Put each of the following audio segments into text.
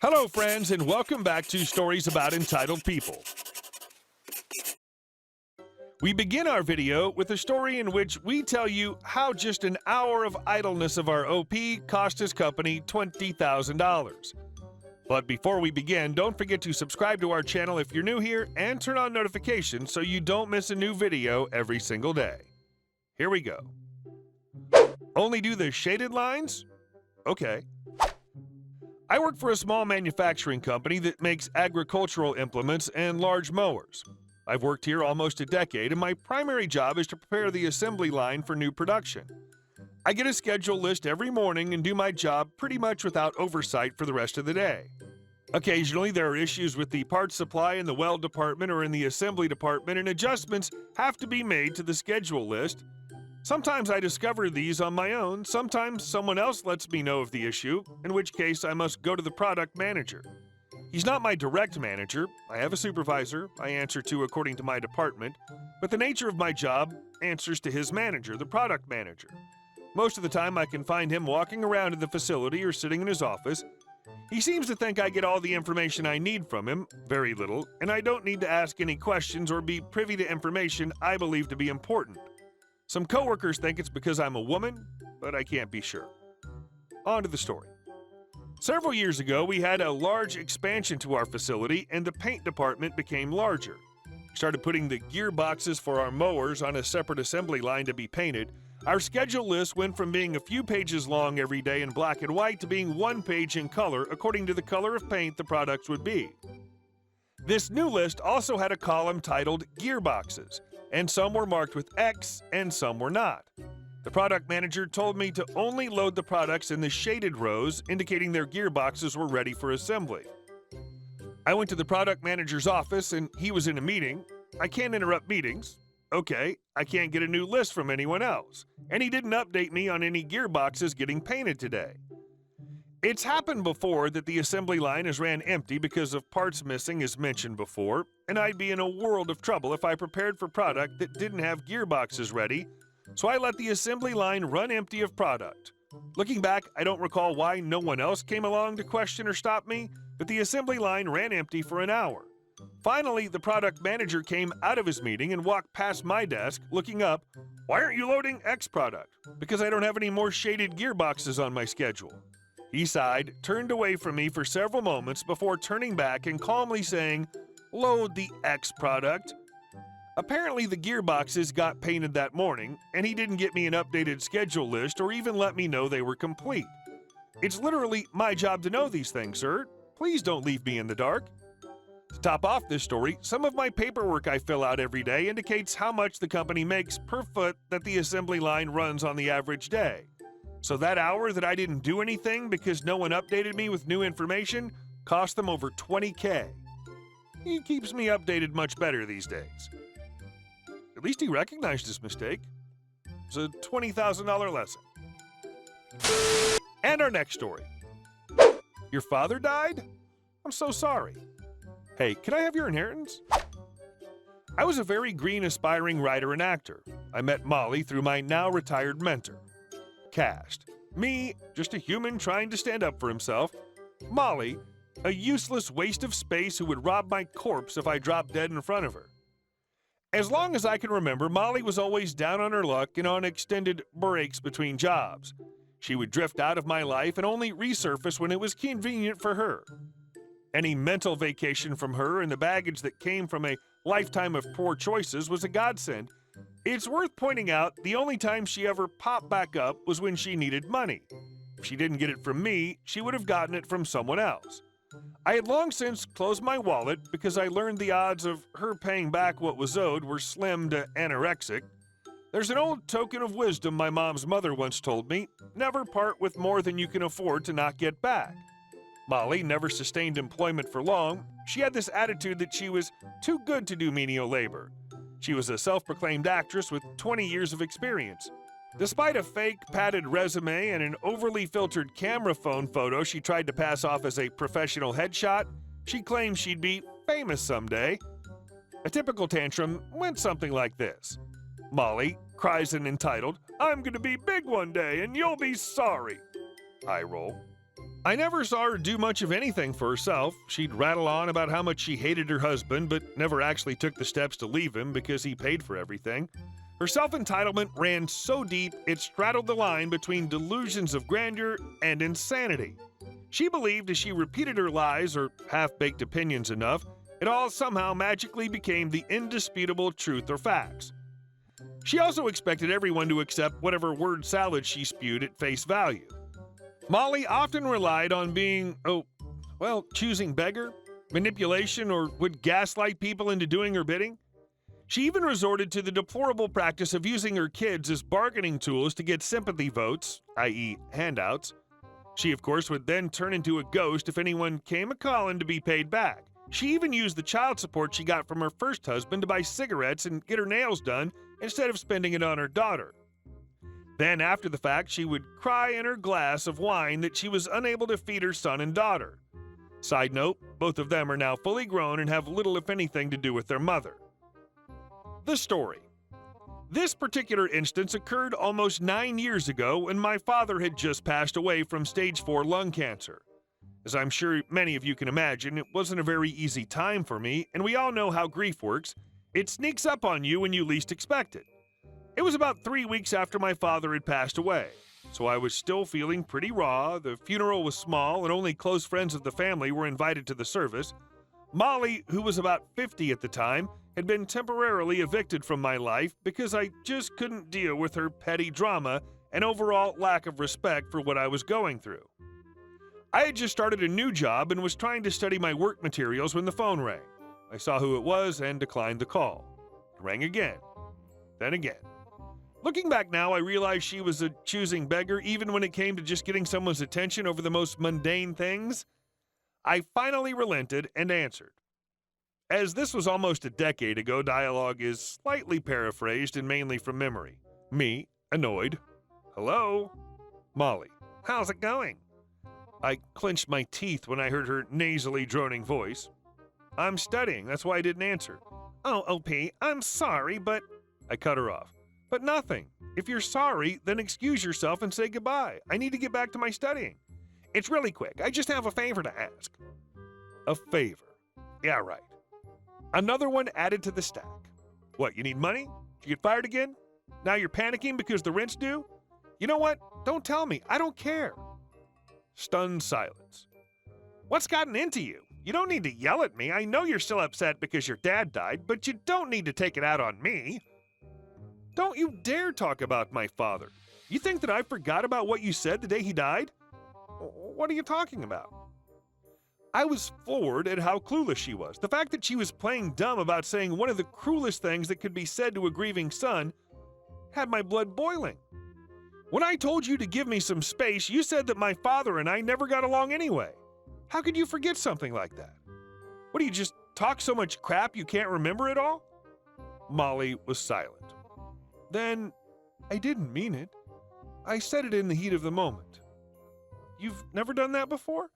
Hello, friends, and welcome back to Stories About Entitled People. We begin our video with a story in which we tell you how just an hour of idleness of our OP cost his company $20,000. But before we begin, don't forget to subscribe to our channel if you're new here and turn on notifications so you don't miss a new video every single day. Here we go. Only do the shaded lines? Okay. I work for a small manufacturing company that makes agricultural implements and large mowers. I've worked here almost a decade, and my primary job is to prepare the assembly line for new production. I get a schedule list every morning and do my job pretty much without oversight for the rest of the day. Occasionally, there are issues with the parts supply in the weld department or in the assembly department, and adjustments have to be made to the schedule list. Sometimes I discover these on my own, sometimes someone else lets me know of the issue, in which case I must go to the product manager. He's not my direct manager. I have a supervisor I answer to according to my department, but the nature of my job answers to his manager, the product manager. Most of the time I can find him walking around in the facility or sitting in his office. He seems to think I get all the information I need from him, very little, and I don't need to ask any questions or be privy to information I believe to be important. Some coworkers think it's because I'm a woman, but I can't be sure. On to the story. Several years ago, we had a large expansion to our facility, and the paint department became larger. We started putting the gearboxes for our mowers on a separate assembly line to be painted. Our schedule list went from being a few pages long every day in black and white to being one page in color according to the color of paint the products would be. This new list also had a column titled Gearboxes, and some were marked with X and some were not. The product manager told me to only load the products in the shaded rows, indicating their gearboxes were ready for assembly. I went to the product manager's office and he was in a meeting. I can't interrupt meetings. Okay, I can't get a new list from anyone else. And he didn't update me on any gearboxes getting painted today. It's happened before that the assembly line has ran empty because of parts missing as mentioned before, and I'd be in a world of trouble if I prepared for product that didn't have gearboxes ready, so I let the assembly line run empty of product. Looking back, I don't recall why no one else came along to question or stop me, but the assembly line ran empty for an hour. Finally, the product manager came out of his meeting and walked past my desk, looking up. "Why aren't you loading X product?" "Because I don't have any more shaded gearboxes on my schedule." He sighed, turned away from me for several moments before turning back and calmly saying, "Load the X product." Apparently the gearboxes got painted that morning, and he didn't get me an updated schedule list or even let me know they were complete. It's literally my job to know these things, sir. Please don't leave me in the dark. To top off this story, some of my paperwork I fill out every day indicates how much the company makes per foot that the assembly line runs on the average day. So that hour that I didn't do anything because no one updated me with new information cost them over $20K. He keeps me updated much better these days. At least he recognized his mistake. It's a $20,000 lesson. And our next story. Your father died? I'm so sorry. Hey, can I have your inheritance? I was a very green aspiring writer and actor. I met Molly through my now retired mentor. Cast. Me, just a human trying to stand up for himself. Molly, a useless waste of space who would rob my corpse if I dropped dead in front of her. As long as I can remember, Molly was always down on her luck and on extended breaks between jobs. She would drift out of my life and only resurface when it was convenient for her. Any mental vacation from her and the baggage that came from a lifetime of poor choices was a godsend. It's worth pointing out the only time she ever popped back up was when she needed money. If she didn't get it from me, she would have gotten it from someone else. I had long since closed my wallet because I learned the odds of her paying back what was owed were slim to anorexic. There's an old token of wisdom my mom's mother once told me: never part with more than you can afford to not get back. Molly never sustained employment for long. She had this attitude that she was too good to do menial labor. She was a self-proclaimed actress with 20 years of experience. Despite a fake, padded resume and an overly filtered camera phone photo she tried to pass off as a professional headshot, she claimed she'd be famous someday. A typical tantrum went something like this. Molly cries in Entitled, "I'm gonna be big one day and you'll be sorry." Eye roll. I never saw her do much of anything for herself. She'd rattle on about how much she hated her husband, but never actually took the steps to leave him because he paid for everything. Her self-entitlement ran so deep it straddled the line between delusions of grandeur and insanity. She believed as she repeated her lies or half-baked opinions enough, it all somehow magically became the indisputable truth or facts. She also expected everyone to accept whatever word salad she spewed at face value. Molly often relied on being, choosing beggar, manipulation, or would gaslight people into doing her bidding. She even resorted to the deplorable practice of using her kids as bargaining tools to get sympathy votes, i.e. handouts. She, of course, would then turn into a ghost if anyone came a-calling to be paid back. She even used the child support she got from her first husband to buy cigarettes and get her nails done instead of spending it on her daughter. Then, after the fact, she would cry in her glass of wine that she was unable to feed her son and daughter. Side note, both of them are now fully grown and have little if anything to do with their mother. The story. This particular instance occurred almost 9 years ago when my father had just passed away from stage 4 lung cancer. As I'm sure many of you can imagine, it wasn't a very easy time for me, and we all know how grief works. It sneaks up on you when you least expect it. It was about 3 weeks after my father had passed away, so I was still feeling pretty raw. The funeral was small, and only close friends of the family were invited to the service. Molly, who was about 50 at the time, had been temporarily evicted from my life because I just couldn't deal with her petty drama and overall lack of respect for what I was going through. I had just started a new job and was trying to study my work materials when the phone rang. I saw who it was and declined the call. It rang again, then again. Looking back now, I realized she was a choosing beggar even when it came to just getting someone's attention over the most mundane things. I finally relented and answered. As this was almost a decade ago, dialogue is slightly paraphrased and mainly from memory. Me, annoyed. Hello? Molly, how's it going? I clenched my teeth when I heard her nasally droning voice. I'm studying, that's why I didn't answer. Oh, OP, I'm sorry, but... I cut her off. But nothing. If you're sorry, then excuse yourself and say goodbye. I need to get back to my studying. It's really quick. I just have a favor to ask. A favor? Yeah, right. Another one added to the stack. What, you need money? Did you get fired again? Now you're panicking because the rent's due? You know what? Don't tell me. I don't care. Stunned silence. What's gotten into you? You don't need to yell at me. I know you're still upset because your dad died, but you don't need to take it out on me. Don't you dare talk about my father. You think that I forgot about what you said the day he died? What are you talking about? I was floored at how clueless she was. The fact that she was playing dumb about saying one of the cruelest things that could be said to a grieving son had my blood boiling. When I told you to give me some space, you said that my father and I never got along anyway. How could you forget something like that? What, do you just talk so much crap you can't remember it all? Molly was silent. Then, I didn't mean it. I said it in the heat of the moment. You've never done that before?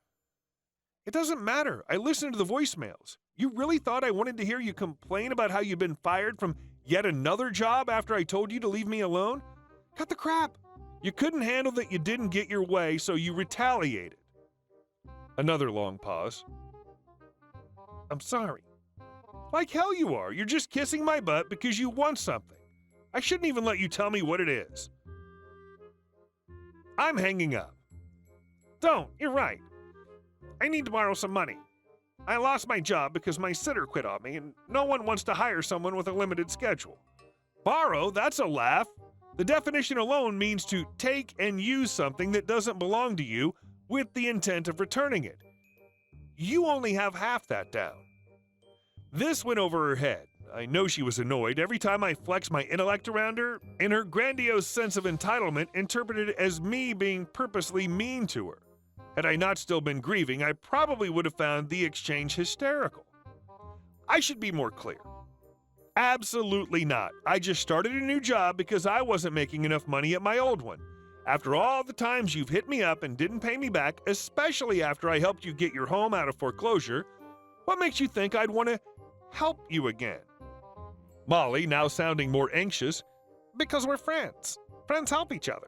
It doesn't matter. I listened to the voicemails. You really thought I wanted to hear you complain about how you've been fired from yet another job after I told you to leave me alone? Cut the crap. You couldn't handle that you didn't get your way, so you retaliated. Another long pause. I'm sorry. Like hell you are. You're just kissing my butt because you want something. I shouldn't even let you tell me what it is. I'm hanging up. Don't. You're right. I need to borrow some money. I lost my job because my sitter quit on me, and no one wants to hire someone with a limited schedule. Borrow? That's a laugh. The definition alone means to take and use something that doesn't belong to you with the intent of returning it. You only have half that down. This went over her head. I know she was annoyed every time I flexed my intellect around her, and her grandiose sense of entitlement interpreted it as me being purposely mean to her. Had I not still been grieving, I probably would have found the exchange hysterical. I should be more clear. Absolutely not. I just started a new job because I wasn't making enough money at my old one. After all the times you've hit me up and didn't pay me back, especially after I helped you get your home out of foreclosure, what makes you think I'd want to help you again? Molly, now sounding more anxious, because we're friends. Friends help each other.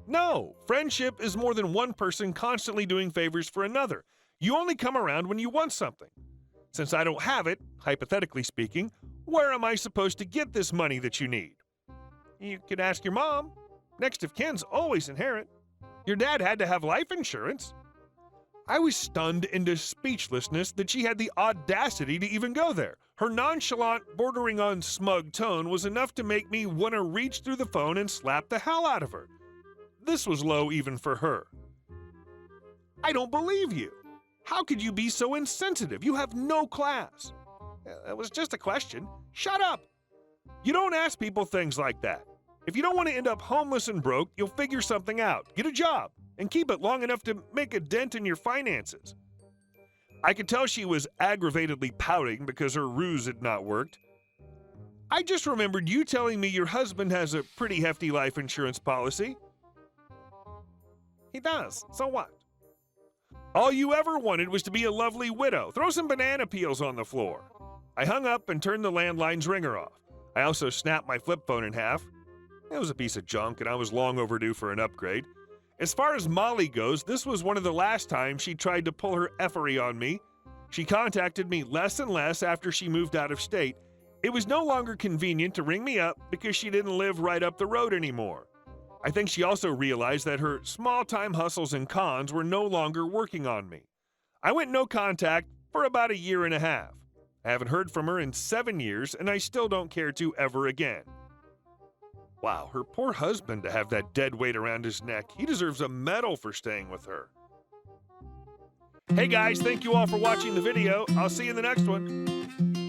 No, friendship is more than one person constantly doing favors for another. You only come around when you want something. Since I don't have it, hypothetically speaking, where am I supposed to get this money that you need? You could ask your mom. Next of kin's always inherit. Your dad had to have life insurance. I was stunned into speechlessness that she had the audacity to even go there. Her nonchalant, bordering on smug tone was enough to make me want to reach through the phone and slap the hell out of her. This was low even for her. I don't believe you. How could you be so insensitive? You have no class. It was just a question. Shut up. You don't ask people things like that. If you don't want to end up homeless and broke, you'll figure something out, get a job, and keep it long enough to make a dent in your finances. I could tell she was aggravatedly pouting because her ruse had not worked. I just remembered you telling me your husband has a pretty hefty life insurance policy. He does, so what? All you ever wanted was to be a lovely widow. Throw some banana peels on the floor. I hung up and turned the landline's ringer off. I also snapped my flip phone in half. It was a piece of junk, and I was long overdue for an upgrade. As far as Molly goes, this was one of the last times she tried to pull her effery on me. She contacted me less and less after she moved out of state. It was no longer convenient to ring me up because she didn't live right up the road anymore. I think she also realized that her small-time hustles and cons were no longer working on me. I went no contact for about a year and a half. I haven't heard from her in 7 years, and I still don't care to ever again. Wow, her poor husband to have that dead weight around his neck. He deserves a medal for staying with her. Hey guys, thank you all for watching the video. I'll see you in the next one.